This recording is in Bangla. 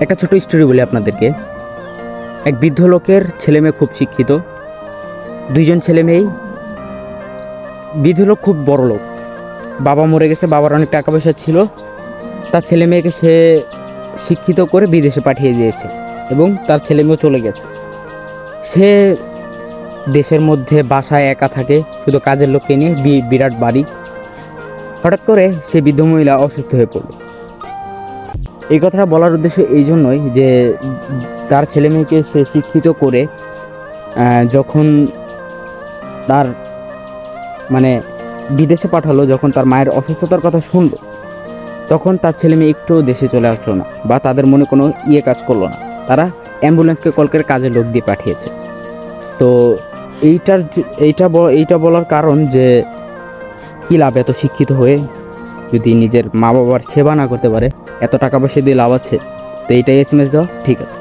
একটা ছোট স্টোরি বলি আপনাদেরকে। এক বৃদ্ধ লোকের ছেলে মেয়ে খুব শিক্ষিত, দুইজন ছেলে মেয়েই। বৃদ্ধ লোক খুব বড় লোক, বাবা মরে গেছে, বাবার অনেক টাকা পয়সা ছিল। তার ছেলে মেয়েকে সে শিক্ষিত করে বিদেশে পাঠিয়ে দিয়েছে এবং তার ছেলে মেয়েও চলে গেছে। সে দেশের মধ্যে বাসায় একা থাকে, শুধু কাজের লোককে নিয়ে, বিরাট বাড়ি। হঠাৎ করে সে বৃদ্ধ মহিলা অসুস্থ হয়ে পড়ল। এই কথাটা বলার উদ্দেশ্য এই জন্যই যে তার ছেলে মেয়েকে সে শিক্ষিত করে যখন তার মানে বিদেশে পাঠালো, যখন তার মায়ের অসুস্থতার কথা শুনলো, তখন তার ছেলে মেয়ে একটু দেশে চলে আসলো না, বা তাদের মনে কোনো কাজ করলো না। তারা অ্যাম্বুলেন্সকে কল করে কাজের লোক দিয়ে পাঠিয়েছে। তো এইটা বলার কারণ যে কী লাভ এত শিক্ষিত হয়ে যদি নিজের মা বাবার সেবা না করতে পারে, এত টাকা পয়সা দিয়ে লাভ আছে? তো এইটাই এসএমএস দেওয়া ঠিক আছে।